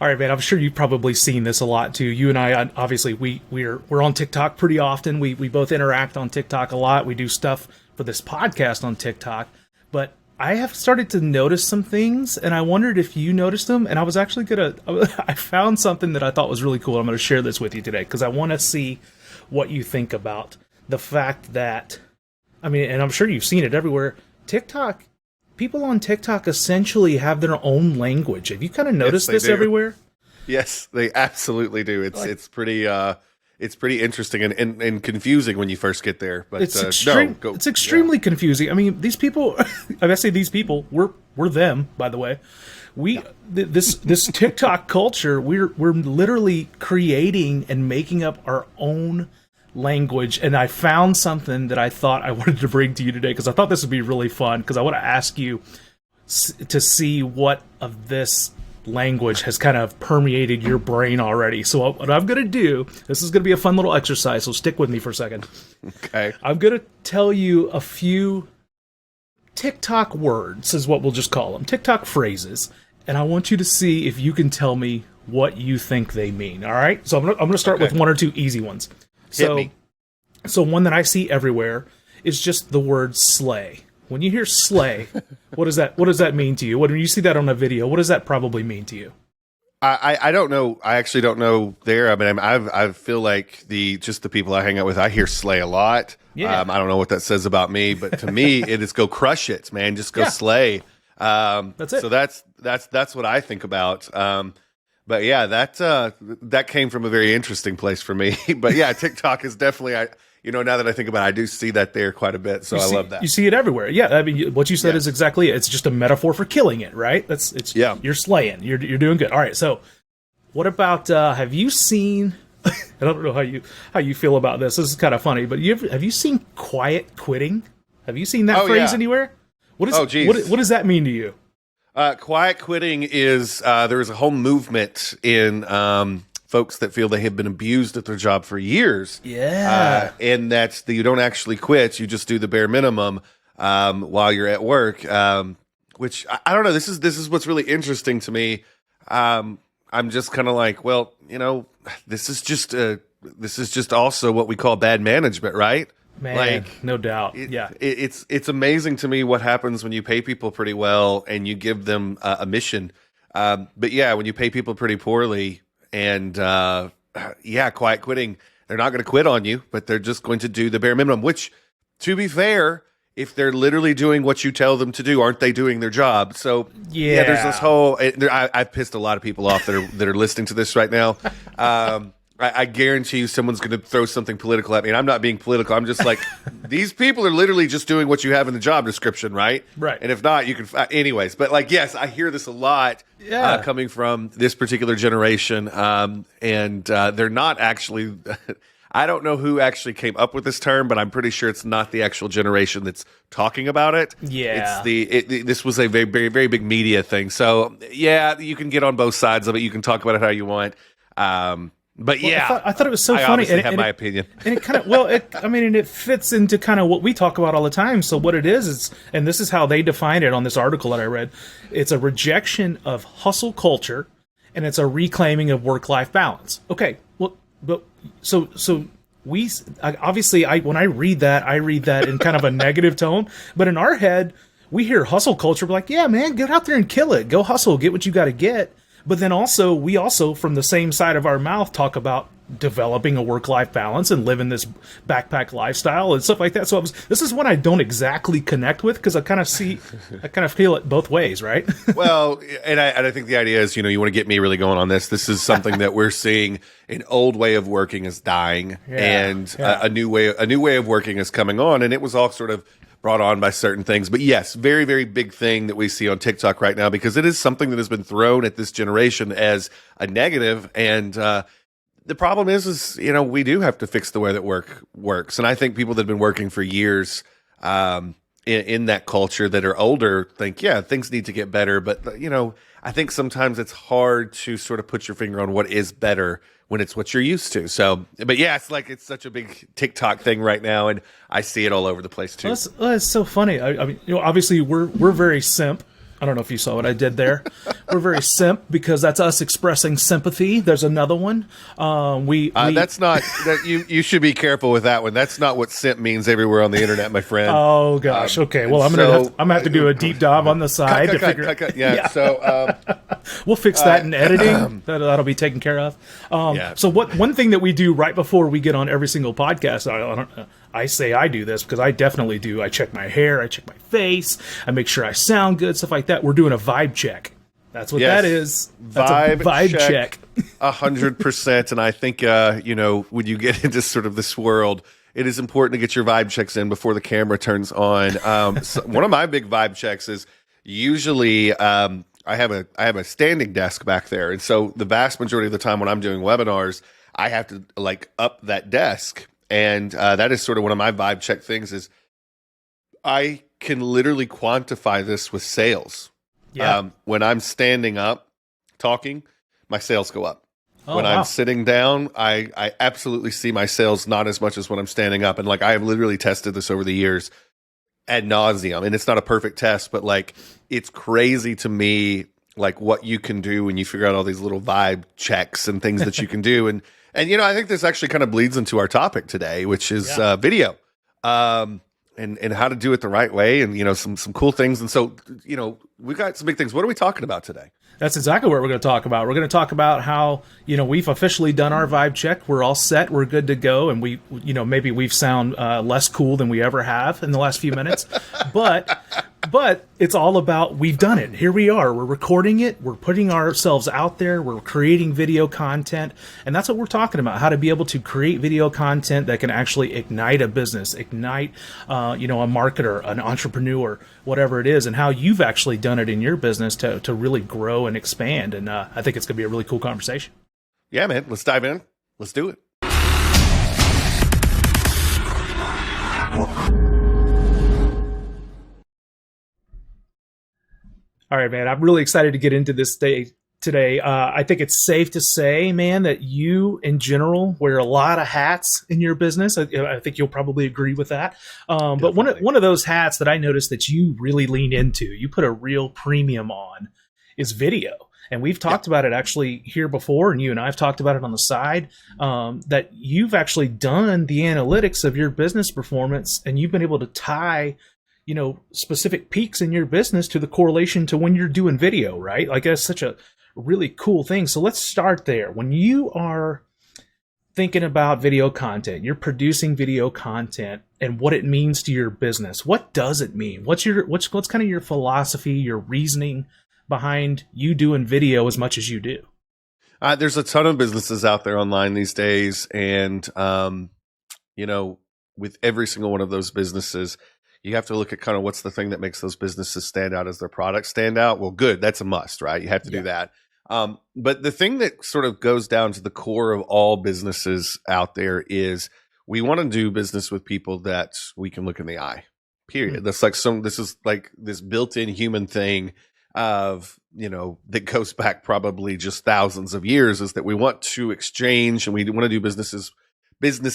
All right, man. I'm sure you've probably seen this a lot too. You and I, obviously, we're on TikTok pretty often. We both interact on TikTok a lot. We do stuff for this podcast on TikTok. But I have started to notice some things, and I wondered if you noticed them. And I was actually I found something that I thought was really cool. I'm gonna share this with you today because I want to see what you think about the fact that, I mean, and I'm sure you've seen it everywhere. TikTok. People on TikTok essentially have their own language. Have you kind of noticed this everywhere? Yes, they absolutely do. It's pretty interesting and confusing when you first get there. But it's extremely confusing. I mean, these people. I say these people. We're them, by the way. This TikTok culture. We're literally creating and making up our own language, and I found something that I thought I wanted to bring to you today because I thought this would be really fun because I want to ask you to see what of this language has kind of permeated your brain already. So what I'm going to do, this is going to be a fun little exercise, so stick with me for a second. Okay. I'm going to tell you a few TikTok words is what we'll just call them, TikTok phrases, and I want you to see if you can tell me what you think they mean, all right? So I'm going to start with one or two easy ones. So one that I see everywhere is just the word slay. When you hear slay, what does that mean to you? When you see that on a video, what does that probably mean to you? I don't know. I actually don't know there. I mean, I feel like the people I hang out with, I hear slay a lot. Yeah. I don't know what that says about me, but to me, it is go crush it, man. Just go slay. That's it. So that's what I think about. But yeah, that came from a very interesting place for me. But yeah, TikTok is definitely, now that I think about it, I do see that there quite a bit. So I love that. You see it everywhere. Yeah, I mean, what you said is exactly it. It's just a metaphor for killing it, right? You're slaying. You're doing good. All right. So, what about? Have you seen? I don't know how you feel about this. This is kind of funny, but have you seen quiet quitting? Have you seen that phrase anywhere? What does that mean to you? Quiet quitting is there is a whole movement in folks that feel they have been abused at their job for years. Yeah. And that you don't actually quit. You just do the bare minimum while you're at work, which I don't know. This is what's really interesting to me. I'm just kind of like, well, this is just also what we call bad management, right? Man, no doubt. It's amazing to me what happens when you pay people pretty well and you give them a mission. But yeah, when you pay people pretty poorly and quiet quitting, they're not going to quit on you, but they're just going to do the bare minimum, which, to be fair, if they're literally doing what you tell them to do, aren't they doing their job? So yeah there's this whole, I've pissed a lot of people off that are listening to this right now. I guarantee you someone's going to throw something political at me. And I'm not being political. I'm just like, these people are literally just doing what you have in the job description, right? Right. And if not, you can... anyways, but yes, I hear this a lot coming from this particular generation. And they're not actually... I don't know who actually came up with this term, but I'm pretty sure it's not the actual generation that's talking about it. Yeah. This was a very, very, very big media thing. So, yeah, you can get on both sides of it. You can talk about it how you want. But I thought it was so funny. I have my opinion, and it kind of it fits into kind of what we talk about all the time. So what it is, and this is how they define it on this article that I read. It's a rejection of hustle culture, and it's a reclaiming of work-life balance. Okay, well, but so when I read that in kind of a negative tone, but in our head, we hear hustle culture, we're like, yeah, man, get out there and kill it, go hustle, get what you got to get. But then we also, from the same side of our mouth, talk about developing a work-life balance and living this backpack lifestyle and stuff like that. So this is one I don't exactly connect with because I kind of feel it both ways, right? Well, and I think the idea is, you want to get me really going on this. This is something that we're seeing. An old way of working is dying, and a new way of working is coming on, and it was all sort of brought on by certain things. But yes, very, very big thing that we see on TikTok right now, because it is something that has been thrown at this generation as a negative. And the problem is, we do have to fix the way that work works. And I think people that have been working for years in that culture that are older think, things need to get better. But, I think sometimes it's hard to sort of put your finger on what is better when it's what you're used to. So, but yeah, it's such a big TikTok thing right now, and I see it all over the place too. Well, it's so funny. I mean, obviously we're very simp I don't know if you saw what I did there. We're very simp because that's us expressing sympathy. There's another one. We That's not that you should be careful with that one. That's not what simp means everywhere on the internet, my friend. Oh gosh. Okay. Well, I'm gonna have to do a deep dive on the side to figure. Yeah. So we'll fix that in editing. That'll be taken care of. So one thing that we do right before we get on every single podcast, I say I do this because I definitely do. I check my hair, I check my face, I make sure I sound good, stuff like that. We're doing a vibe check. That's what that is. That's a vibe check. 100%. And I think, when you get into sort of this world, it is important to get your vibe checks in before the camera turns on. So one of my big vibe checks is usually I have a standing desk back there. And so the vast majority of the time when I'm doing webinars, I have to up that desk. And that is sort of one of my vibe check things is I can literally quantify this with sales. Yeah. When I'm standing up talking, my sales go up. When I'm sitting down, I absolutely see my sales not as much as when I'm standing up. And I have literally tested this over the years ad nauseum. And it's not a perfect test, but it's crazy to me, what you can do when you figure out all these little vibe checks and things that you can do. And I think this actually kind of bleeds into our topic today, which is video, and how to do it the right way, and some cool things. And so we've got some big things. What are we talking about today? That's exactly what we're going to talk about. We're going to talk about how we've officially done our vibe check. We're all set. We're good to go, and we maybe we've sound less cool than we ever have in the last few minutes, but it's all about we've done it. Here we are. We're recording it. We're putting ourselves out there. We're creating video content. And that's what we're talking about, how to be able to create video content that can actually ignite a business, ignite, a marketer, an entrepreneur, whatever it is, and how you've actually done it in your business to really grow and expand. And I think it's going to be a really cool conversation. Yeah, man. Let's dive in. Let's do it. All right, man. I'm really excited to get into this today. I think it's safe to say, man, that you, in general, wear a lot of hats in your business. I think you'll probably agree with that. But one of those hats that I noticed that you really lean into, you put a real premium on, is video. And we've talked about it actually here before, and you and I have talked about it on the side, that you've actually done the analytics of your business performance, and you've been able to tie specific peaks in your business to the correlation to when you're doing video, right? That's such a really cool thing. So let's start there. When you are thinking about video content, you're producing video content and what it means to your business. What does it mean? What's kind of your philosophy, your reasoning behind you doing video as much as you do? There's a ton of businesses out there online these days. And, with every single one of those businesses, you have to look at kind of what's the thing that makes those businesses stand out as their products stand out. Well, good. That's a must, right? You have to do that. But the thing that sort of goes down to the core of all businesses out there is we want to do business with people that we can look in the eye, period. That's this is this built-in human thing of, that goes back probably just thousands of years, is that we want to exchange and we want to do business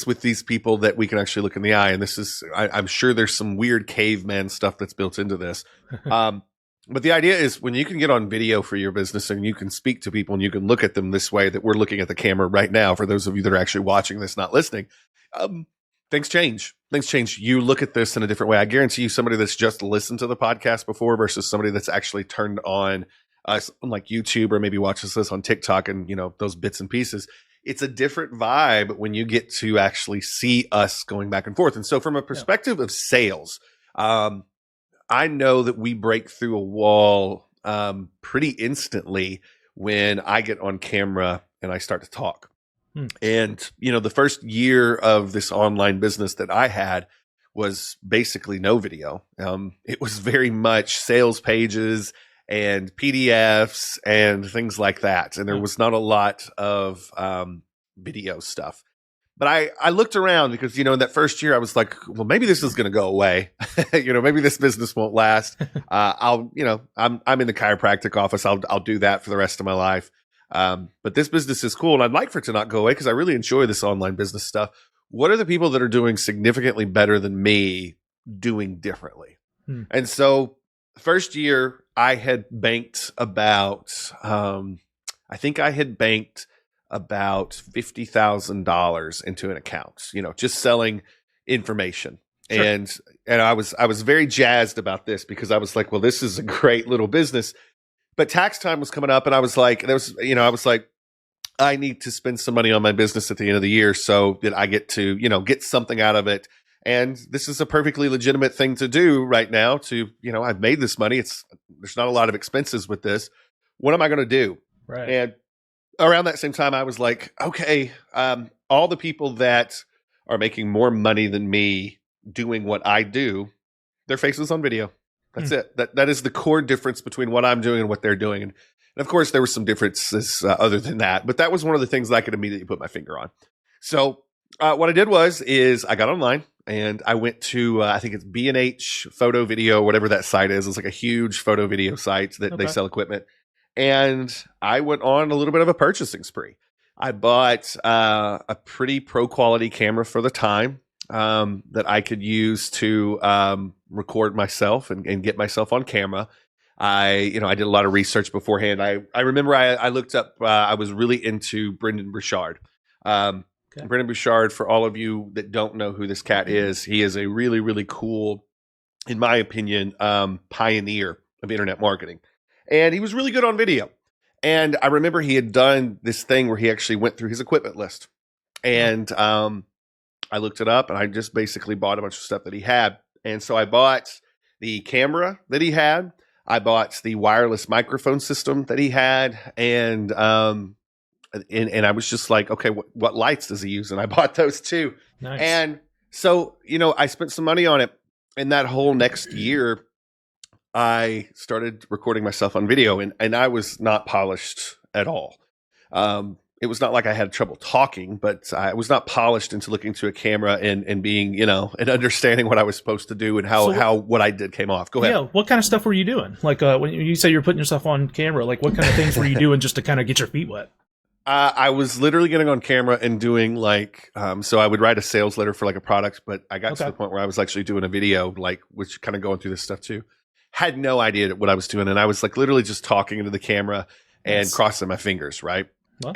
with these people that we can actually look in the eye. And this is, I'm sure there's some weird caveman stuff that's built into this. But the idea is when you can get on video for your business and you can speak to people and you can look at them this way that we're looking at the camera right now, for those of you that are actually watching this, not listening, things change. You look at this in a different way. I guarantee you somebody that's just listened to the podcast before versus somebody that's actually turned on YouTube or maybe watches this on TikTok and, those bits and pieces. It's a different vibe when you get to actually see us going back and forth. And so from a perspective of sales, I know that we break through a wall pretty instantly when I get on camera and I start to talk. And, the first year of this online business that I had was basically no video. It was very much sales pages and PDFs and things like that. And there was not a lot of video stuff. But I looked around because, in that first year I was like, well, maybe this is going to go away. Maybe this business won't last. I'm in the chiropractic office. I'll do that for the rest of my life. But this business is cool and I'd like for it to not go away because I really enjoy this online business stuff. What are the people that are doing significantly better than me doing differently? And so first year, I had banked about, I think I had banked about $50,000 into an account, just selling information. Sure. And I was very jazzed about this because I was like, well, this is a great little business. But tax time was coming up, and I was like, I need to spend some money on my business at the end of the year so that I get to, get something out of it. And this is a perfectly legitimate thing to do right now to, I've made this money. There's not a lot of expenses with this. What am I going to do? Right. And around that same time, I was like, okay, all the people that are making more money than me doing what I do, their faces on video. That's it. That is the core difference between what I'm doing and what they're doing. And of course, there were some differences other than that, but that was one of the things that I could immediately put my finger on. So what I did is I got online and I went to, I think it's B&H Photo Video, whatever that site is. It's like a huge photo video site that they sell equipment. And I went on a little bit of a purchasing spree. I bought a pretty pro quality camera for the time that I could use to record myself and get myself on camera. I did a lot of research beforehand. I remember I looked up, I was really into Brendan Burchard. Brendan Burchard, for all of you that don't know who this cat is, he is a really, really cool, in my opinion, pioneer of internet marketing. And he was really good on video. And I remember he had done this thing where he actually went through his equipment list. And I looked it up and I just basically bought a bunch of stuff that he had. And so I bought the camera that he had. I bought the wireless microphone system that he had. And I was just like, okay, what lights does he use? And I bought those too. Nice. And so, I spent some money on it. And that whole next year, I started recording myself on video, and I was not polished at all. It was not like I had trouble talking, but I was not polished into looking to a camera and being, and understanding what I was supposed to do and how what I did came off. Go ahead. Yeah. What kind of stuff were you doing? Like when you say you're putting yourself on camera, like what kind of things were you doing just to kind of get your feet wet? I was literally getting on camera and doing so I would write a sales letter for like a product, but I got to the point where I was actually doing a video, which kind of going through this stuff too. Had no idea what I was doing. And I was like literally just talking into the camera and crossing my fingers. Right. Well,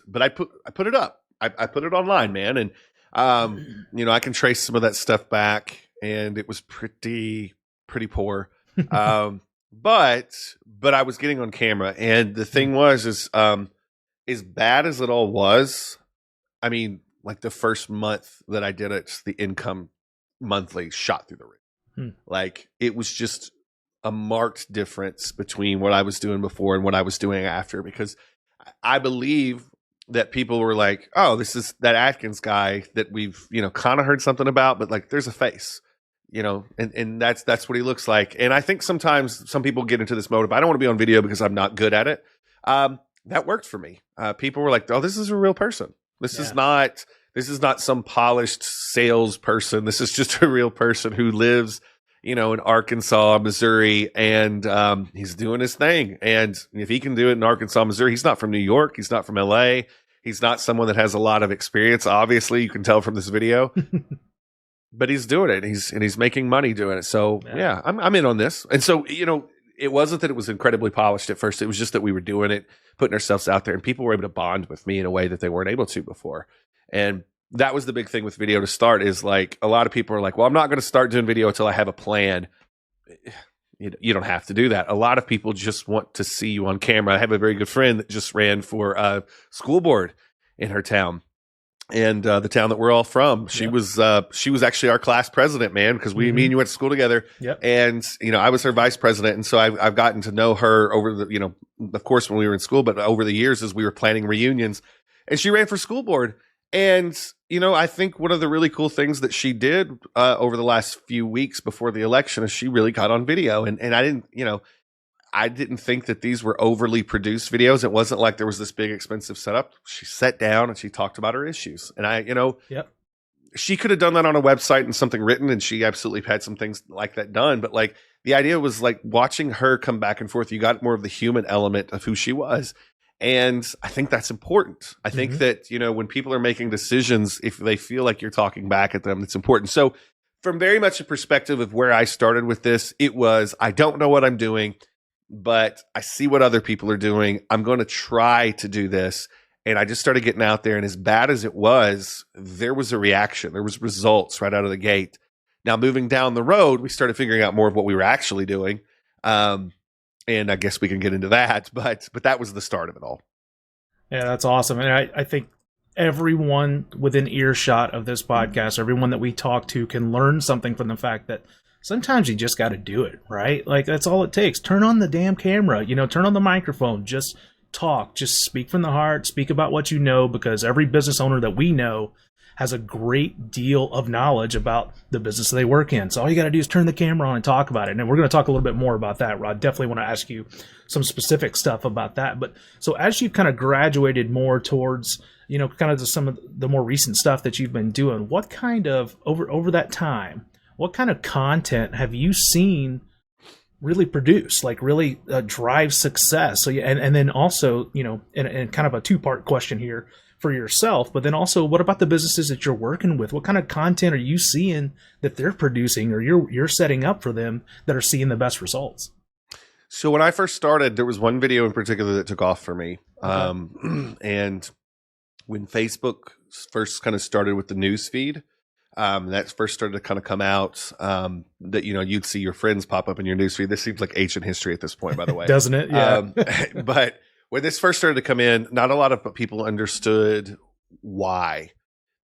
but I put it up. I put it online, man. And, I can trace some of that stuff back and it was pretty poor. But I was getting on camera. And the thing was, as bad as it all was, I mean, like the first month that I did it, the income monthly shot through the roof. Like it was just a marked difference between what I was doing before and what I was doing after, because I believe that people were like, oh, this is that Adkins guy that we've, kind of heard something about, but like there's a face, and that's what he looks like. And I think sometimes some people get into this mode of, I don't want to be on video because I'm not good at it. That worked for me. People were like, oh, this is a real person. This is not some polished salesperson. This is just a real person who lives, in Arkansas, Missouri, and he's doing his thing. And if he can do it in Arkansas, Missouri, he's not from New York. He's not from LA. He's not someone that has a lot of experience. Obviously, you can tell from this video. But he's doing it. He's making money doing it. So yeah, I'm in on this. And so, it wasn't that it was incredibly polished at first. It was just that we were doing it, putting ourselves out there, and people were able to bond with me in a way that they weren't able to before. And that was the big thing with video to start, is like a lot of people are like, well, I'm not going to start doing video until I have a plan. You don't have to do that. A lot of people just want to see you on camera. I have a very good friend that just ran for a school board in her town. And the town that we're all from, she was actually our class president, man, because me and you went to school together. Yep. And I was her vice president, and so I've gotten to know her over the of course when we were in school, but over the years as we were planning reunions. And she ran for school board, and I think one of the really cool things that she did over the last few weeks before the election is she really got on video, and I didn't think that these were overly produced videos. It wasn't like there was this big expensive setup. She sat down and she talked about her issues. And she could have done that on a website and something written, and she absolutely had some things like that done. But like the idea was like watching her come back and forth. You got more of the human element of who she was. And I think that's important. I think that, when people are making decisions, if they feel like you're talking back at them, it's important. So from very much a perspective of where I started with this, it was, I don't know what I'm doing. but I see what other people are doing. I'm going to try to do this. And I just started getting out there. And as bad as it was, there was a reaction. There was results right out of the gate. Now, moving down the road, we started figuring out more of what we were actually doing. And I guess we can get into that. But that was the start of it all. Yeah, that's awesome. And I think everyone within earshot of this podcast, everyone that we talk to, can learn something from the fact that sometimes you just got to do it, right? Like, that's all it takes. Turn on the damn camera, turn on the microphone, just talk, just speak from the heart, speak about what you know, because every business owner that we know has a great deal of knowledge about the business they work in. So all you got to do is turn the camera on and talk about it. And we're going to talk a little bit more about that, Rod. Definitely want to ask you some specific stuff about that. But so as you've kind of graduated more towards, kind of some of the more recent stuff that you've been doing, what kind of, over that time, what kind of content have you seen really produce, like really drive success? So, and then also, and kind of a two-part question here for yourself, but then also, what about the businesses that you're working with? What kind of content are you seeing that they're producing, or you're setting up for them, that are seeing the best results? So when I first started, there was one video in particular that took off for me. Okay. And when Facebook first kind of started with the news feed, that first started to kind of come out, that, you'd see your friends pop up in your newsfeed. This seems like ancient history at this point, by the way. Doesn't it? Yeah. But when this first started to come in, not a lot of people understood why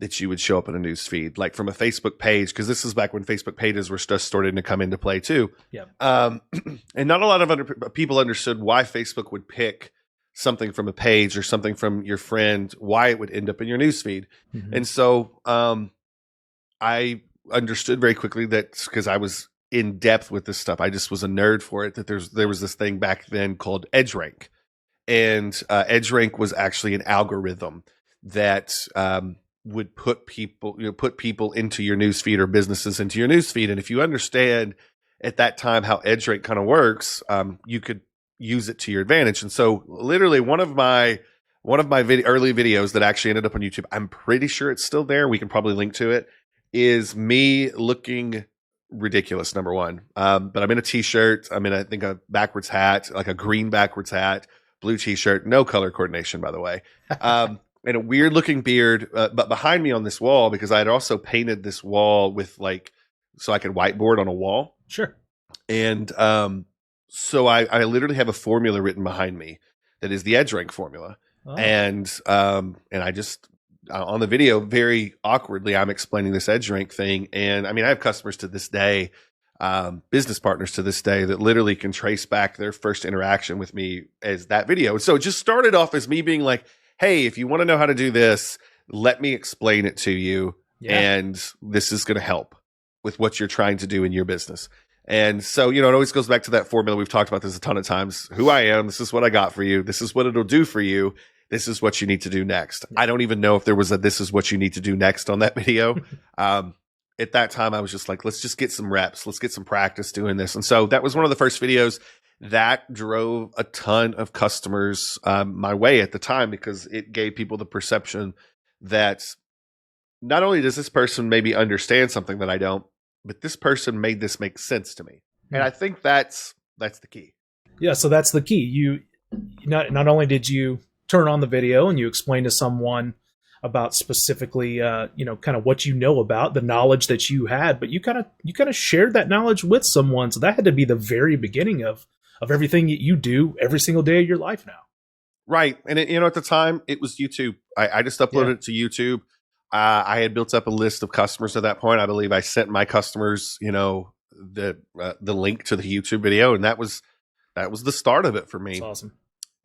that you would show up in a newsfeed, like from a Facebook page, because this is back when Facebook pages were just starting to come into play too. Yeah. And not a lot of people understood why Facebook would pick something from a page or something from your friend, why it would end up in your newsfeed. Mm-hmm. And so, I understood very quickly that, because I was in depth with this stuff, I just was a nerd for it, that there was this thing back then called EdgeRank. And EdgeRank was actually an algorithm that would put people into your newsfeed, or businesses into your newsfeed. And if you understand at that time how EdgeRank kind of works, you could use it to your advantage. And so literally one of my early videos that actually ended up on YouTube, I'm pretty sure it's still there, we can probably link to it, is me looking ridiculous, number one. But I'm in a t-shirt. I'm in, I think, a backwards hat, like a green backwards hat, blue t-shirt, no color coordination, by the way. And a weird looking beard. But behind me on this wall, because I had also painted this wall with so I could whiteboard on a wall. Sure. And so I literally have a formula written behind me that is the EdgeRank formula. Oh. And I just, on the video, very awkwardly, I'm explaining this EdgeRank thing. And I mean, I have customers to this day, business partners to this day, that literally can trace back their first interaction with me as that video. So it just started off as me being like, hey, if you want to know how to do this, let me explain it to you. Yeah. And this is going to help with what you're trying to do in your business. And so, it always goes back to that formula. We've talked about this a ton of times. Who I am. This is what I got for you. This is what it'll do for you. This is what you need to do next. I don't even know if there was a this is what you need to do next on that video. At that time, I was just like, let's just get some reps. Let's get some practice doing this. And so that was one of the first videos that drove a ton of customers my way at the time, because it gave people the perception that not only does this person maybe understand something that I don't, but this person made this make sense to me. And I think that's the key. Yeah, so that's the key. You not only did you turn on the video and you explain to someone about specifically, kind of what you know about the knowledge that you had, but you kind of shared that knowledge with someone. So that had to be the very beginning of everything that you do every single day of your life now. Right. And at the time it was YouTube. I just uploaded it to YouTube. I had built up a list of customers at that point. I believe I sent my customers, the link to the YouTube video, and that was the start of it for me. That's awesome.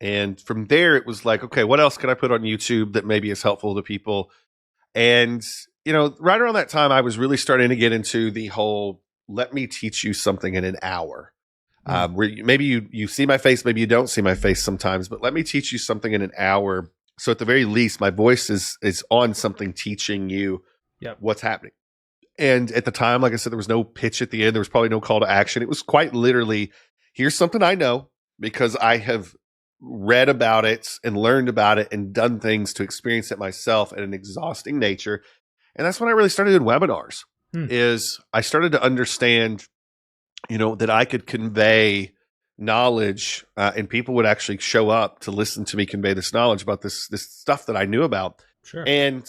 And from there, it was like, okay, what else can I put on YouTube that maybe is helpful to people? And, right around that time, I was really starting to get into the whole, let me teach you something in an hour. Where maybe you see my face, maybe you don't see my face sometimes, but let me teach you something in an hour. So at the very least, my voice is on something teaching you what's happening. And at the time, like I said, there was no pitch at the end. There was probably no call to action. It was quite literally, here's something I know because I have read about it and learned about it and done things to experience it myself at an exhausting nature. And that's when I really started doing webinars. Is I started to understand, that I could convey knowledge, and people would actually show up to listen to me convey this knowledge about this stuff that I knew about. Sure. And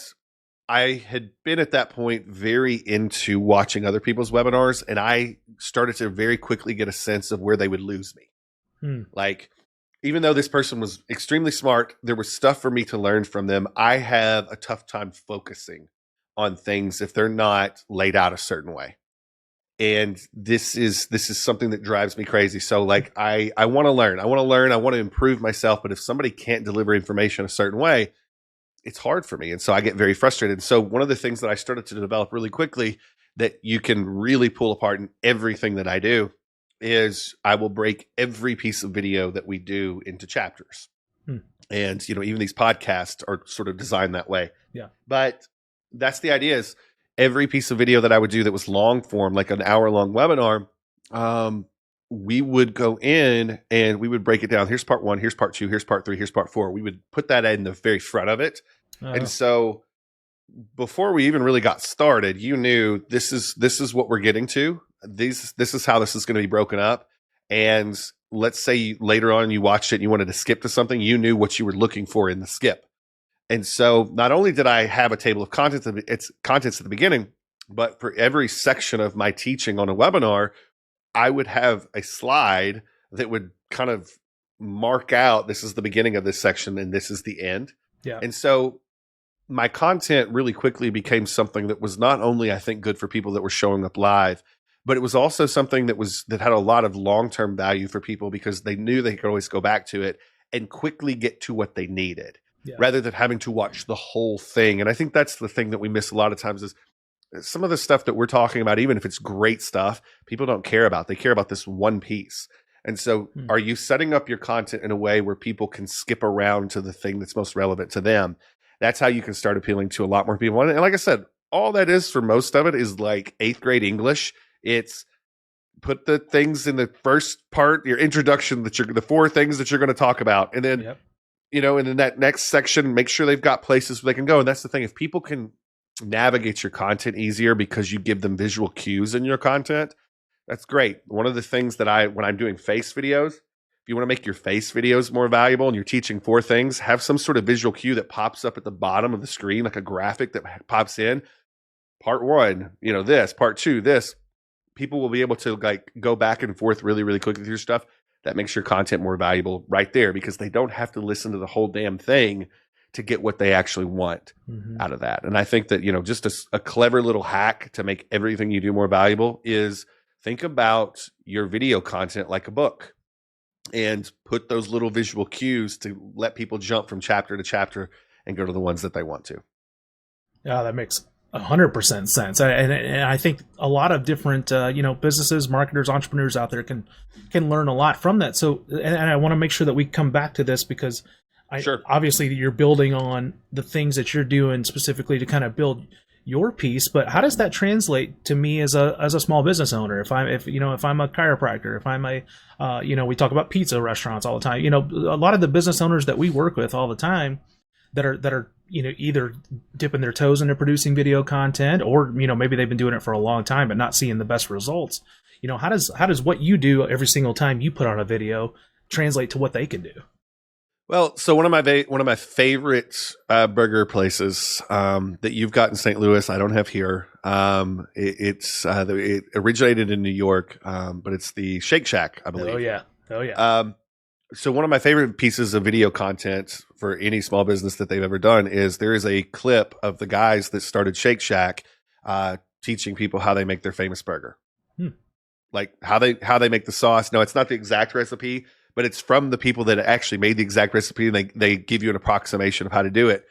I had been at that point very into watching other people's webinars, and I started to very quickly get a sense of where they would lose me. Like, even though this person was extremely smart, there was stuff for me to learn from them. I have a tough time focusing on things if they're not laid out a certain way. And this is something that drives me crazy. So like, I want to learn. I want to improve myself. But if somebody can't deliver information a certain way, it's hard for me. And so I get very frustrated. So one of the things that I started to develop really quickly that you can really pull apart in everything that I do is I will break every piece of video that we do into chapters. And, even these podcasts are sort of designed that way. Yeah. But that's the idea, is every piece of video that I would do that was long form, like an hour-long webinar, we would go in and we would break it down. Here's part 1, here's part 2, here's part 3, here's part 4. We would put that in the very front of it. And so before we even really got started, you knew this is what we're getting to. This is how this is going to be broken up. And let's say later on you watched it and you wanted to skip to something, you knew what you were looking for in the skip. And so not only did I have a table of contents at the beginning, but for every section of my teaching on a webinar, I would have a slide that would kind of mark out, this is the beginning of this section and this is the end. Yeah. And so my content really quickly became something that was not only, I think, good for people that were showing up live, but it was also something that had a lot of long-term value for people because they knew they could always go back to it and quickly get to what they needed, rather than having to watch the whole thing. And I think that's the thing that we miss a lot of times is some of the stuff that we're talking about, even if it's great stuff, people don't care about. They care about this one piece. And so are you setting up your content in a way where people can skip around to the thing that's most relevant to them? That's how you can start appealing to a lot more people. And like I said, all that is for most of it is like 8th grade English. It's put the things in the first part, your introduction, the 4 things that you're going to talk about. And then, and in that next section, make sure they've got places where they can go. And that's the thing. If people can navigate your content easier because you give them visual cues in your content, that's great. One of the things that when I'm doing face videos, if you want to make your face videos more valuable and you're teaching 4 things, have some sort of visual cue that pops up at the bottom of the screen, like a graphic that pops in. Part 1, this, part 2, this. People will be able to like go back and forth really, really quickly through stuff. That makes your content more valuable right there because they don't have to listen to the whole damn thing to get what they actually want out of that. And I think that, just a clever little hack to make everything you do more valuable is think about your video content like a book and put those little visual cues to let people jump from chapter to chapter and go to the ones that they want to. Yeah, that makes 100% sense. And I think a lot of different, businesses, marketers, entrepreneurs out there can learn a lot from that. So, and I want to make sure that we come back to this because obviously you're building on the things that you're doing specifically to kind of build your piece, but how does that translate to me as a small business owner? If I'm a chiropractor, if I'm we talk about pizza restaurants all the time, a lot of the business owners that we work with all the time that are either dipping their toes into producing video content or, maybe they've been doing it for a long time, but not seeing the best results. How does what you do every single time you put on a video translate to what they can do? Well, so one of my favorite burger places that you've got in St. Louis, I don't have here. It originated in New York, but it's the Shake Shack, I believe. Oh yeah. So one of my favorite pieces of video content for any small business that they've ever done is there is a clip of the guys that started Shake Shack teaching people how they make their famous burger, like how they make the sauce. No, it's not the exact recipe, but it's from the people that actually made the exact recipe, and they give you an approximation of how to do it.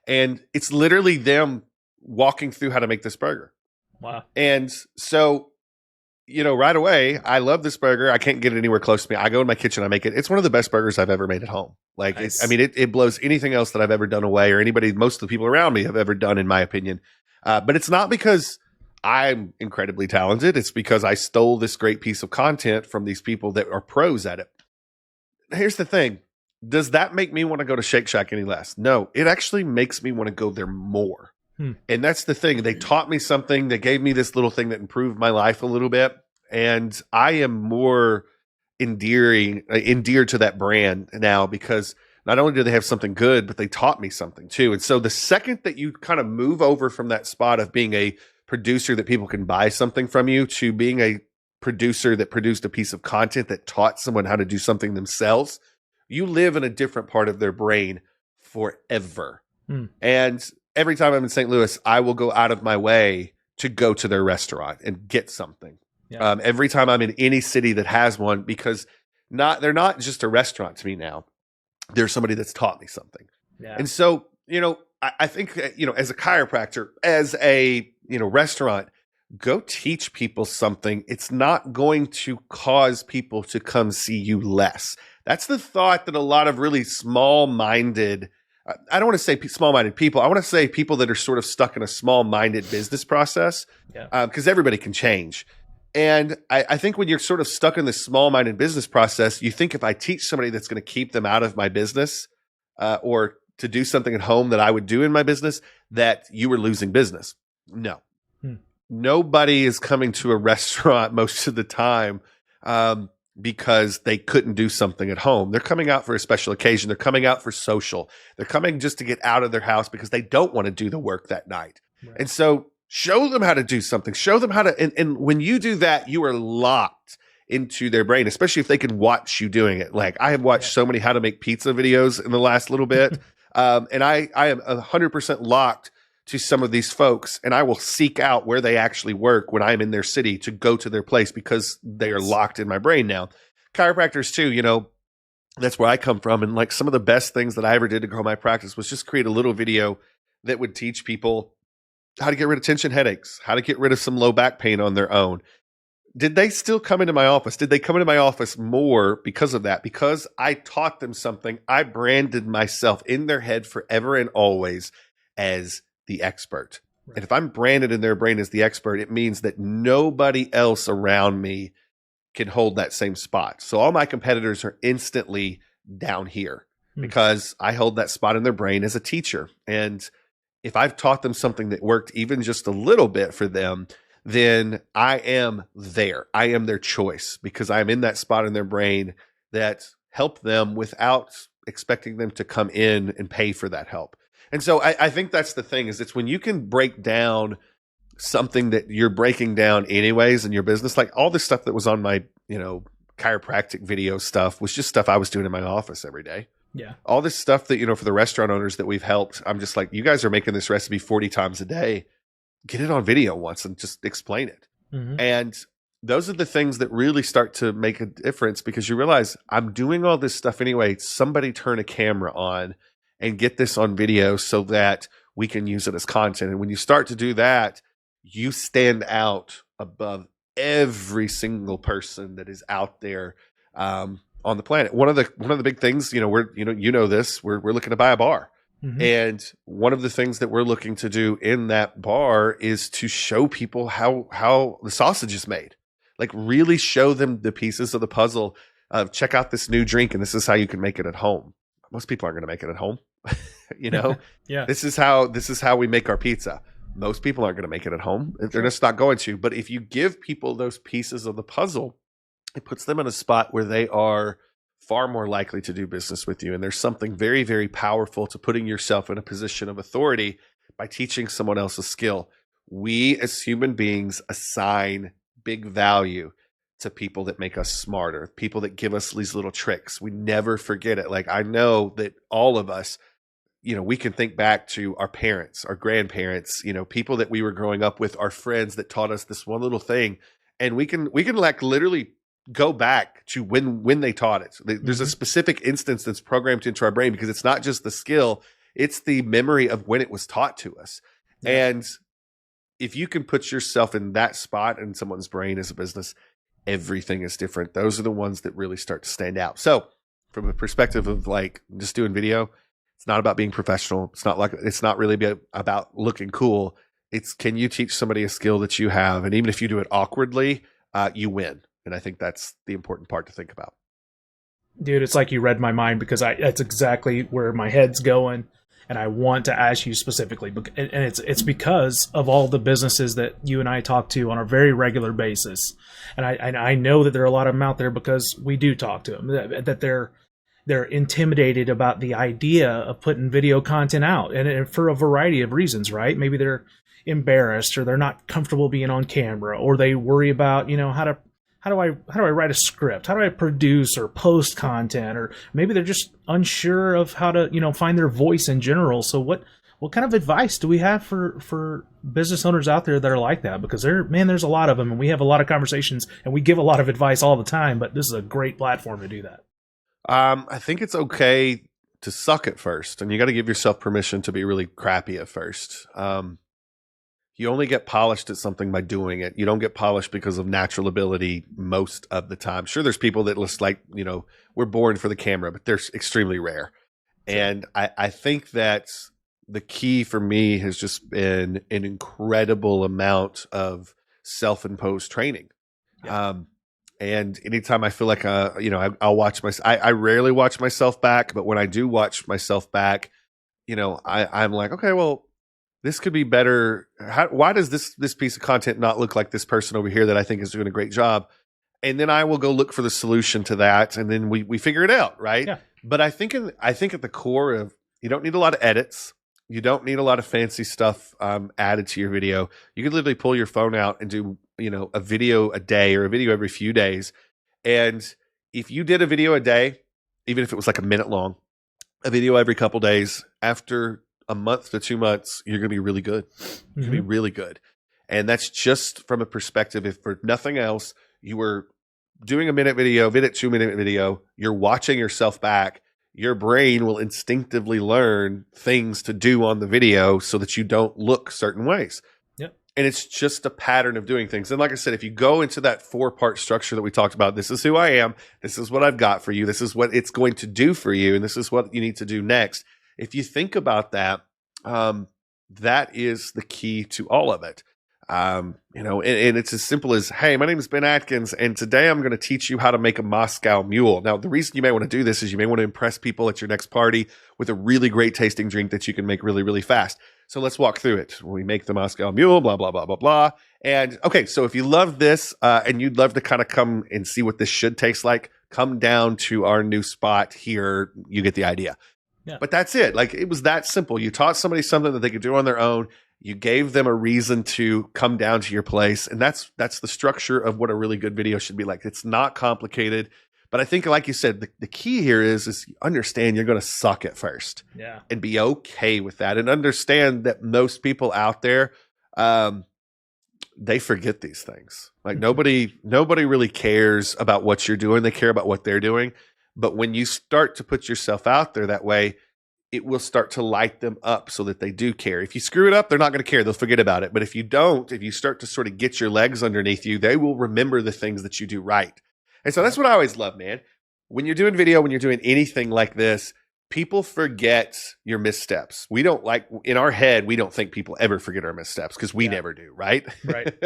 And it's literally them walking through how to make this burger. Wow. And so, right away, I love this burger. I can't get it anywhere close to me. I go in my kitchen, I make it. It's one of the best burgers I've ever made at home. Like, nice. It blows anything else that I've ever done away or most of the people around me have ever done, in my opinion. But it's not because I'm incredibly talented. It's because I stole this great piece of content from these people that are pros at it. Here's the thing. Does that make me want to go to Shake Shack any less? No, it actually makes me want to go there more. And that's the thing. They taught me something. They gave me this little thing that improved my life a little bit. And I am more endeared to that brand now, because not only do they have something good, but they taught me something too. And so the second that you kind of move over from that spot of being a producer that people can buy something from you to being a producer that produced a piece of content that taught someone how to do something themselves, you live in a different part of their brain forever. And every time I'm in St. Louis, I will go out of my way to go to their restaurant and get something. Yeah. Every time I'm in any city that has one, because they're not just a restaurant to me now. They're somebody that's taught me something. Yeah. And so, I think, as a chiropractor, as a, restaurant, go teach people something. It's not going to cause people to come see you less. That's the thought that a lot of really small-minded, I don't want to say small-minded people. I want to say people that are sort of stuck in a small-minded business process, because everybody can change. And I think when you're sort of stuck in this small-minded business process, you think if I teach somebody that's going to keep them out of my business or to do something at home that I would do in my business, that you were losing business. No. Nobody is coming to a restaurant most of the time because they couldn't do something at home. They're coming out for a special occasion. They're coming out for social. They're coming just to get out of their house because they don't want to do the work that night. Right. And so show them how to do something. Show them how to, and when you do that, you are locked into their brain, especially if they can watch you doing it. Like I have watched so many how to make pizza videos in the last little bit. And I am 100% locked to some of these folks, and I will seek out where they actually work when I'm in their city to go to their place because they are locked in my brain now. Chiropractors too, that's where I come from. And like some of the best things that I ever did to grow my practice was just create a little video that would teach people how to get rid of tension headaches, how to get rid of some low back pain on their own. Did they still come into my office? Did they come into my office more because of that? Because I taught them something. I branded myself in their head forever and always as the expert. Right. And if I'm branded in their brain as the expert, it means that nobody else around me can hold that same spot. So all my competitors are instantly down here because I hold that spot in their brain as a teacher. And if I've taught them something that worked even just a little bit for them, then I am there. I am their choice because I'm in that spot in their brain that helped them without expecting them to come in and pay for that help. And so I think that's the thing, is it's when you can break down something that you're breaking down anyways in your business, like all this stuff that was on my, chiropractic video stuff was just stuff I was doing in my office every day. Yeah. All this stuff that, for the restaurant owners that we've helped, I'm just like, you guys are making this recipe 40 times a day. Get it on video once and just explain it. Mm-hmm. And those are the things that really start to make a difference because you realize I'm doing all this stuff anyway. Somebody turn a camera on and get this on video so that we can use it as content. And when you start to do that, you stand out above every single person that is out there on the planet. One of the big things, we're looking to buy a bar. Mm-hmm. And one of the things that we're looking to do in that bar is to show people how the sausage is made. Like really show them the pieces of the puzzle of check out this new drink and this is how you can make it at home. Most people aren't going to make it at home. Yeah. This is how we make our pizza. Most people aren't going to make it at home. They're just not going to. But if you give people those pieces of the puzzle, it puts them in a spot where they are far more likely to do business with you. And there's something very, very powerful to putting yourself in a position of authority by teaching someone else a skill. We as human beings assign big value to people that make us smarter, people that give us these little tricks. We never forget it. Like I know that all of us, we can think back to our parents, our grandparents, people that we were growing up with, our friends that taught us this one little thing. And we can like literally go back to when they taught it. There's a specific instance that's programmed into our brain because it's not just the skill, it's the memory of when it was taught to us. Yeah. And if you can put yourself in that spot in someone's brain as a business, everything is different. Those are the ones that really start to stand out. So from a perspective of like just doing video, it's not about being professional. It's not really about looking cool. It's can you teach somebody a skill that you have? And even if you do it awkwardly, you win. And I think that's the important part to think about. Dude, it's like you read my mind because that's exactly where my head's going. and I want to ask you specifically, and it's because of all the businesses that you and I talk to on a very regular basis, and I know that there are a lot of them out there because we do talk to them, that they're intimidated about the idea of putting video content out, and for a variety of reasons, right? Maybe they're embarrassed, or they're not comfortable being on camera, or they worry about, how do I write a script? How do I produce or post content? Or maybe they're just unsure of how to, find their voice in general. So what kind of advice do we have for business owners out there that are like that? Because there's a lot of them, and we have a lot of conversations, and we give a lot of advice all the time, but this is a great platform to do that. I think it's okay to suck at first, and you got to give yourself permission to be really crappy at first. You only get polished at something by doing it. You don't get polished because of natural ability most of the time. Sure, there's people that just we're born for the camera, but they're extremely rare. And I think that the key for me has just been an incredible amount of self-imposed training. Yeah. And anytime I feel like, I'll watch I rarely watch myself back, but when I do watch myself back, I'm like, okay, well, this could be better. Why does this piece of content not look like this person over here that I think is doing a great job? And then I will go look for the solution to that, and then we figure it out, right? Yeah. But I think at the core of, you don't need a lot of edits. You don't need a lot of fancy stuff added to your video. You can literally pull your phone out and do a video a day or a video every few days. And if you did a video a day, even if it was like a minute long, a video every couple days, after a month to 2 months, you're going to be really good. You're going to be really good. And that's just from a perspective, if for nothing else, you were doing a 2-minute video, you're watching yourself back, your brain will instinctively learn things to do on the video so that you don't look certain ways. Yep. And it's just a pattern of doing things. And like I said, if you go into that 4-part structure that we talked about, this is who I am, this is what I've got for you, this is what it's going to do for you, and this is what you need to do next. If you think about that, that is the key to all of it. And it's as simple as, hey, my name is Ben Adkins, and today I'm going to teach you how to make a Moscow Mule. Now, the reason you may want to do this is you may want to impress people at your next party with a really great tasting drink that you can make really, really fast. So let's walk through it. We make the Moscow Mule, blah, blah, blah, blah, blah. And okay, so if you love this, and you'd love to kind of come and see what this should taste like, come down to our new spot here. You get the idea. Yeah. But that's it. Like, it was that simple. You taught somebody something that they could do on their own. You gave them a reason to come down to your place. And that's the structure of what a really good video should be like. It's not complicated. But I think, like you said, the key here is understand you're going to suck at first. Yeah. And be okay with that. And understand that most people out there, they forget these things. Like, nobody really cares about what you're doing. They care about what they're doing. But when you start to put yourself out there that way, it will start to light them up so that they do care. If you screw it up, they're not going to care. They'll forget about it. But if you don't, if you start to sort of get your legs underneath you, they will remember the things that you do right. And so that's what I always love, man. When you're doing video, when you're doing anything like this, people forget your missteps. We don't in our head, we don't think people ever forget our missteps because we never do, right? Right.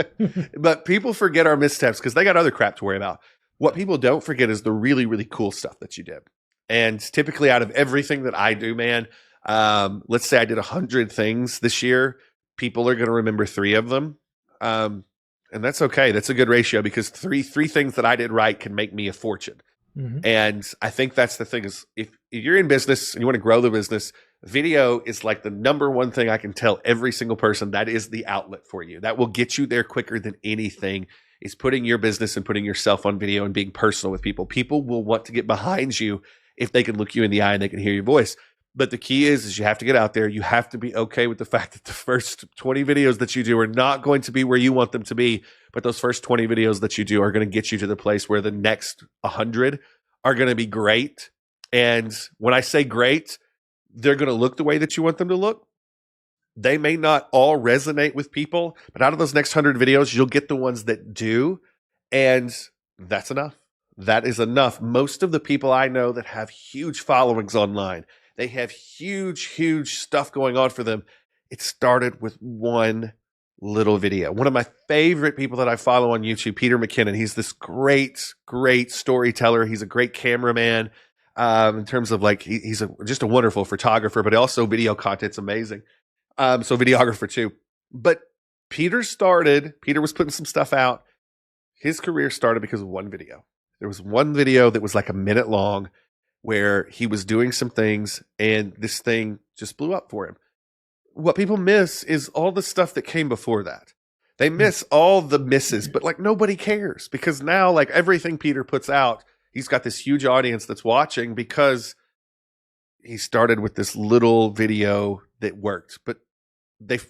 But people forget our missteps because they got other crap to worry about. What people don't forget is the really, really cool stuff that you did. And typically out of everything that I do, man, let's say I did 100 things this year, people are going to remember 3 of them. And that's okay. That's a good ratio because three things that I did right can make me a fortune. Mm-hmm. And I think that's the thing is if you're in business and you want to grow the business, video is like the number one thing I can tell every single person that is the outlet for you. That will get you there quicker than anything. Is putting your business and putting yourself on video and being personal with people. People will want to get behind you if they can look you in the eye and they can hear your voice. But the key is you have to get out there. You have to be okay with the fact that the first 20 videos that you do are not going to be where you want them to be. But those first 20 videos that you do are going to get you to the place where the next 100 are going to be great. And when I say great, they're going to look the way that you want them to look. They may not all resonate with people, but out of those next 100 videos, you'll get the ones that do. And that's enough. That is enough. Most of the people I know that have huge followings online, they have huge, huge stuff going on for them. It started with one little video. One of my favorite people that I follow on YouTube, Peter McKinnon, he's this great, great storyteller. He's a great cameraman. in terms of like he's just a wonderful photographer, but also video content's amazing. So videographer too. But Peter was putting some stuff out. His career started because of one video. There was one video that was like a minute long where he was doing some things and this thing just blew up for him. What people miss is all the stuff that came before that. They miss all the misses, but like nobody cares because now like everything Peter puts out, he's got this huge audience that's watching because he started with this little video that worked. But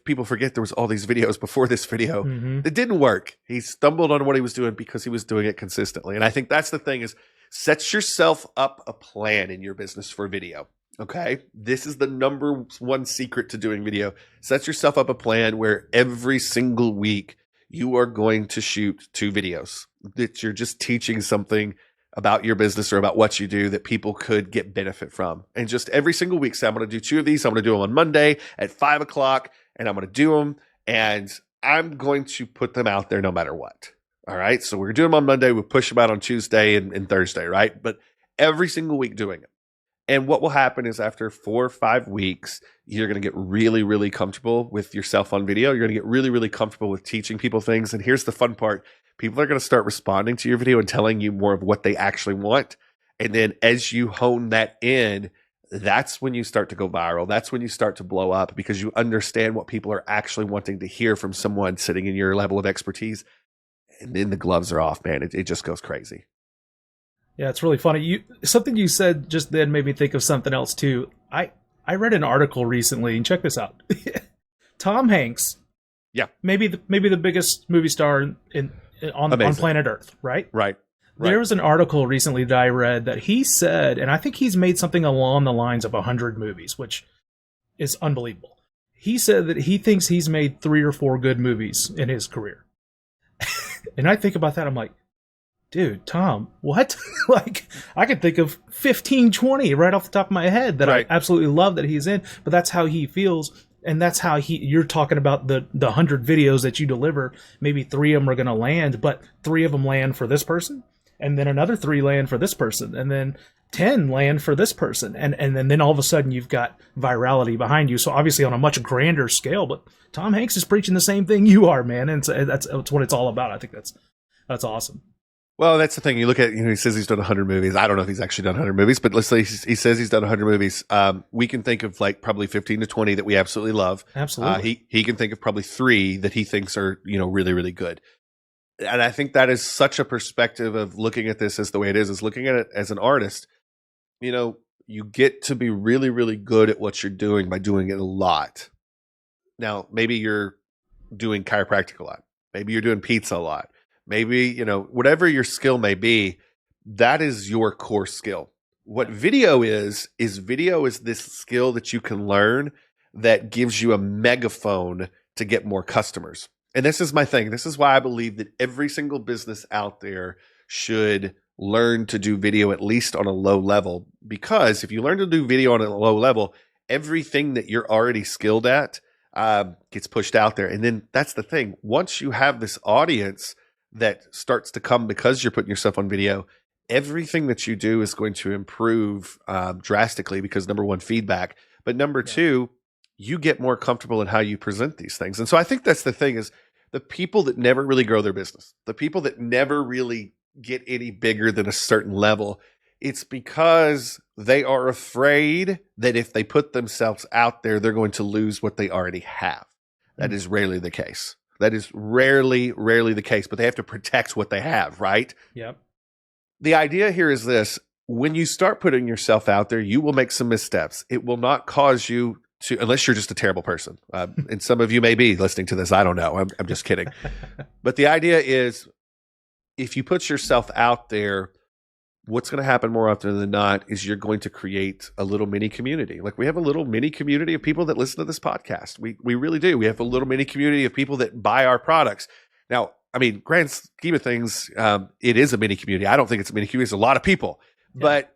people forget there was all these videos before this video that didn't work. He stumbled on what he was doing because he was doing it consistently. And I think that's the thing is set yourself up a plan in your business for video. Okay. This is the number one secret to doing video. Set yourself up a plan where every single week you are going to shoot 2 videos that you're just teaching something about your business or about what you do that people could get benefit from. And just every single week, say, I'm going to do 2 of these. I'm going to do them on Monday at 5:00 and I'm going to do them and I'm going to put them out there no matter what. All right. So we're going to do them on Monday. We'll push them out on Tuesday and Thursday. Right. But every single week doing it. And what will happen is after 4 or 5 weeks, you're going to get really, really comfortable with yourself on video. You're going to get really, really comfortable with teaching people things. And here's the fun part. People are going to start responding to your video and telling you more of what they actually want. And then as you hone that in, that's when you start to go viral. That's when you start to blow up because you understand what people are actually wanting to hear from someone sitting in your level of expertise. And then the gloves are off, man. It just goes crazy. Yeah, it's really funny. Something you said just then made me think of something else too. I read an article recently, and check this out. Tom Hanks, yeah, maybe the biggest movie star on planet Earth, right? Right. There was an article recently that I read that he said, and I think he's made something along the lines of 100 movies, which is unbelievable. He said that he thinks he's made 3 or 4 good movies in his career. And I think about that, I'm like, dude, Tom, what? Like, I could think of 15, 20 right off the top of my head that I absolutely love that he's in, but that's how he feels. And that's how you're talking about the 100 videos that you deliver. Maybe 3 of them are going to land, but 3 of them land for this person. And then another 3 land for this person. And then 10 land for this person. And then all of a sudden you've got virality behind you. So obviously on a much grander scale, but Tom Hanks is preaching the same thing you are, man. And that's what it's all about. I think that's awesome. Well, that's the thing. You look at, he says he's done 100 movies. I don't know if he's actually done 100 movies, but let's say he says he's done 100 movies. We can think of like probably 15 to 20 that we absolutely love. Absolutely. He can think of probably 3 that he thinks are, really, really good. And I think that is such a perspective of looking at this as the way it is looking at it as an artist. You get to be really, really good at what you're doing by doing it a lot. Now, maybe you're doing chiropractic a lot. Maybe you're doing pizza a lot. Maybe, whatever your skill may be, that is your core skill. What video is this skill that you can learn that gives you a megaphone to get more customers. And this is my thing. This is why I believe that every single business out there should learn to do video at least on a low level. Because if you learn to do video on a low level, everything that you're already skilled at gets pushed out there. And then that's the thing. Once you have this audience that starts to come because you're putting yourself on video, everything that you do is going to improve drastically because number one, feedback, but number two, you get more comfortable in how you present these things. And so I think that's the thing is the people that never really grow their business, the people that never really get any bigger than a certain level, it's because they are afraid that if they put themselves out there, they're going to lose what they already have. That is rarely the case. That is rarely the case, but they have to protect what they have, right? Yep. The idea here is this. When you start putting yourself out there, you will make some missteps. It will not cause you to, unless you're just a terrible person. And some of you may be listening to this. I don't know. I'm just kidding. But the idea is if you put yourself out there, what's going to happen more often than not is you're going to create a little mini community. Like we have a little mini community of people that listen to this podcast. We really do. We have a little mini community of people that buy our products. Now, I mean, grand scheme of things, it is a mini community. I don't think it's a mini community. It's a lot of people, but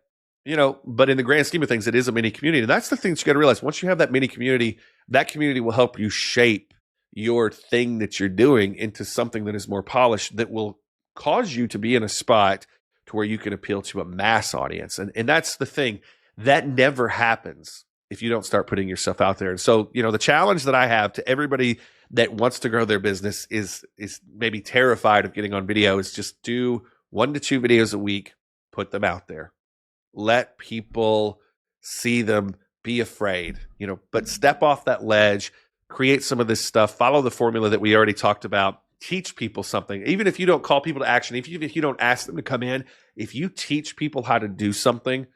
but in the grand scheme of things, it is a mini community. And that's the thing that you got to realize. Once you have that mini community, that community will help you shape your thing that you're doing into something that is more polished, that will cause you to be in a spot to where you can appeal to a mass audience. And that's the thing. That never happens if you don't start putting yourself out there. And so, the challenge that I have to everybody that wants to grow their business is maybe terrified of getting on video is just do 1 to 2 videos a week, put them out there. Let people see them, be afraid, but step off that ledge, create some of this stuff, follow the formula that we already talked about, teach people something. Even if you don't call people to action, if you don't ask them to come in, if you teach people how to do something,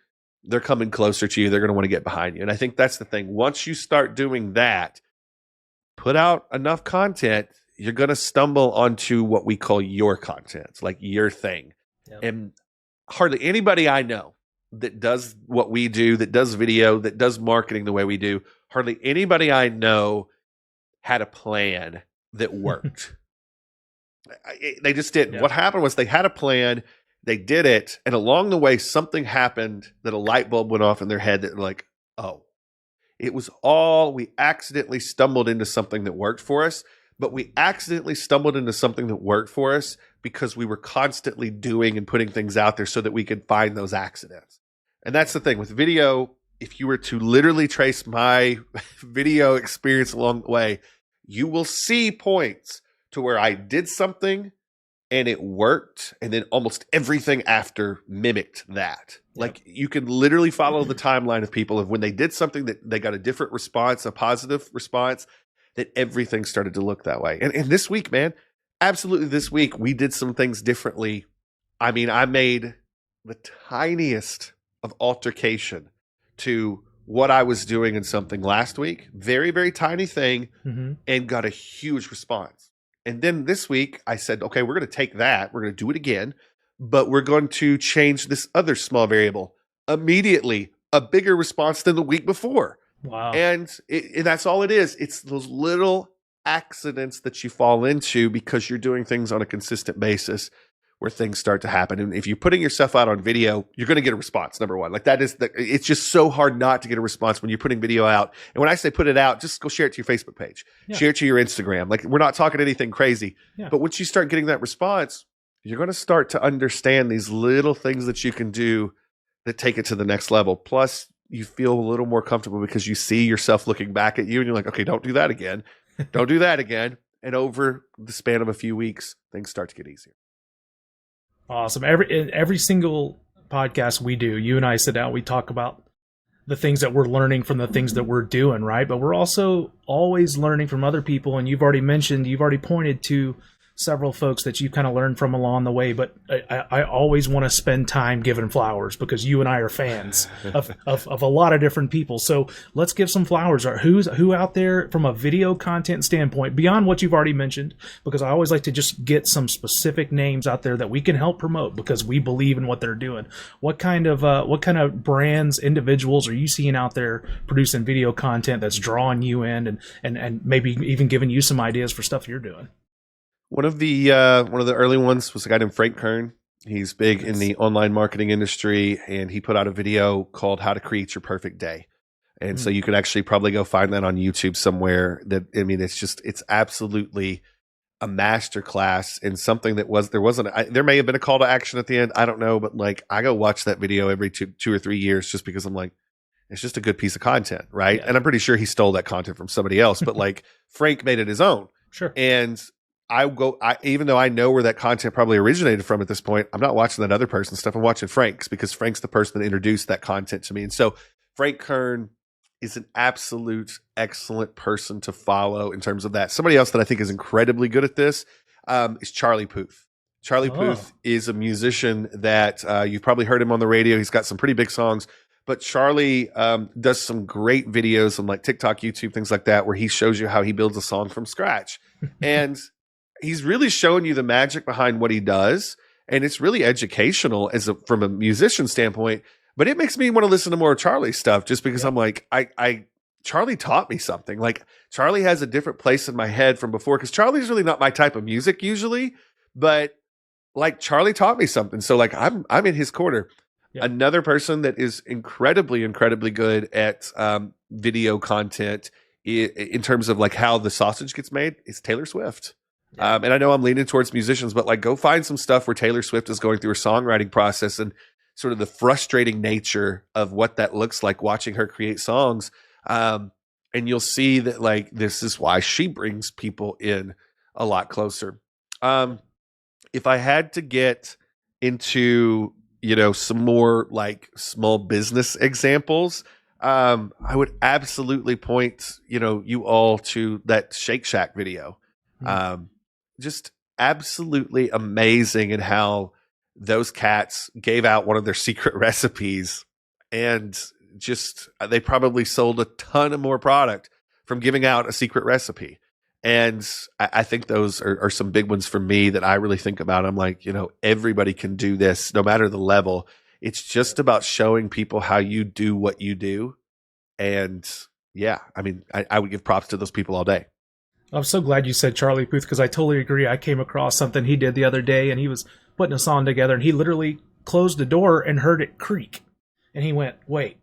they're coming closer to you. They're going to want to get behind you. And I think that's the thing. Once you start doing that, put out enough content, you're going to stumble onto what we call your content, like your thing. Yep. And hardly anybody I know that does what we do, that does video, that does marketing the way we do, hardly anybody I know had a plan that worked. They just didn't. Yeah. What happened was they had a plan, they did it, and along the way, something happened that a light bulb went off in their head that like, oh, it was all, we accidentally stumbled into something that worked for us, but we accidentally stumbled into something that worked for us because we were constantly doing and putting things out there so that we could find those accidents. And that's the thing with video. If you were to literally trace my video experience along the way, you will see points to where I did something and it worked, and then almost everything after mimicked that. Yep. Like you can literally follow the timeline of people of when they did something that they got a different response, a positive response, that everything started to look that way. And this week, man, absolutely this week, we did some things differently. I mean, I made the tiniest of altercation to what I was doing in something last week, very, very tiny thing, and got a huge response. And then this week I said, okay, we're going to take that. We're going to do it again, but we're going to change this other small variable. Immediately, a bigger response than the week before. Wow. And that's all it is. It's those little accidents that you fall into because you're doing things on a consistent basis where things start to happen. And if you're putting yourself out on video, you're going to get a response, number one. Like it's just so hard not to get a response when you're putting video out. And when I say put it out, just go share it to your Facebook page, share it to your Instagram. Like we're not talking anything crazy, but once you start getting that response, you're going to start to understand these little things that you can do that take it to the next level. Plus you feel a little more comfortable because you see yourself looking back at you and you're like, okay, don't do that again. Don't do that again. And over the span of a few weeks, things start to get easier. Awesome. Every single podcast we do, you and I sit down, we talk about the things that we're learning from the things that we're doing, right? But we're also always learning from other people. And you've already pointed to several folks that you kind of learned from along the way. But I always want to spend time giving flowers because you and I are fans of a lot of different people. So let's give some flowers. Who out there from a video content standpoint, beyond what you've already mentioned, because I always like to just get some specific names out there that we can help promote because we believe in what they're doing. What kind of brands, individuals are you seeing out there producing video content that's drawing you in and maybe even giving you some ideas for stuff you're doing? One of the early ones was a guy named Frank Kern. He's big in the online marketing industry, and he put out a video called "How to Create Your Perfect Day." And so you could actually probably go find that on YouTube somewhere. It's absolutely a masterclass in something that there may have been a call to action at the end. I don't know, but like I go watch that video every two or 3 years just because I'm like, it's just a good piece of content, right? Yeah. And I'm pretty sure he stole that content from somebody else, but like Frank made it his own. Sure. And even though I know where that content probably originated from at this point, I'm not watching that other person's stuff. I'm watching Frank's because Frank's the person that introduced that content to me. And so Frank Kern is an absolute excellent person to follow in terms of that. Somebody else that I think is incredibly good at this is Charlie Puth. Charlie Puth is a musician that you've probably heard him on the radio. He's got some pretty big songs. But Charlie does some great videos on like TikTok, YouTube, things like that, where he shows you how he builds a song from scratch. And he's really showing you the magic behind what he does. And it's really educational from a musician standpoint. But it makes me want to listen to more of Charlie's stuff just because I'm like, Charlie taught me something. Like Charlie has a different place in my head from before because Charlie's really not my type of music usually. But like Charlie taught me something. So like I'm in his corner. Yeah. Another person that is incredibly, incredibly good at video content in terms of like how the sausage gets made is Taylor Swift. And I know I'm leaning towards musicians, but like go find some stuff where Taylor Swift is going through her songwriting process and sort of the frustrating nature of what that looks like watching her create songs. And you'll see that like this is why she brings people in a lot closer. If I had to get into, some more like small business examples, I would absolutely point, you all to that Shake Shack video. Just absolutely amazing in how those cats gave out one of their secret recipes, and just they probably sold a ton of more product from giving out a secret recipe. And I think those are some big ones for me that I really think about. I'm like, everybody can do this no matter the level. It's just about showing people how you do what you do. And yeah, I mean, I would give props to those people all day. I'm so glad you said Charlie Puth, because I totally agree. I came across something he did the other day, and he was putting a song together, and he literally closed the door and heard it creak. And he went, wait,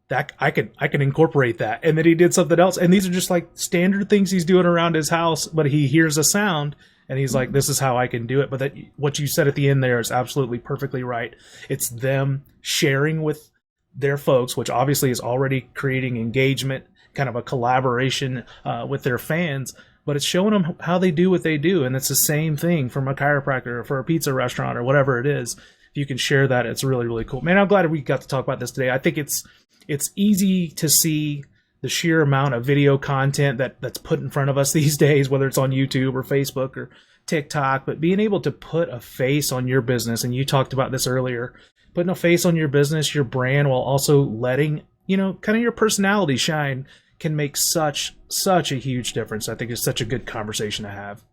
that I can incorporate that. And then he did something else. And these are just like standard things he's doing around his house, but he hears a sound and he's like, this is how I can do it. But that what you said at the end there is absolutely perfectly right. It's them sharing with their folks, which obviously is already creating engagement, kind of a collaboration with their fans, but it's showing them how they do what they do. And it's the same thing from a chiropractor or for a pizza restaurant or whatever it is. If you can share that, it's really, really cool. Man, I'm glad we got to talk about this today. I think it's easy to see the sheer amount of video content that's put in front of us these days, whether it's on YouTube or Facebook or TikTok, but being able to put a face on your business, and you talked about this earlier, putting a face on your business, your brand, while also letting, kind of your personality shine, can make such a huge difference. I think it's such a good conversation to have.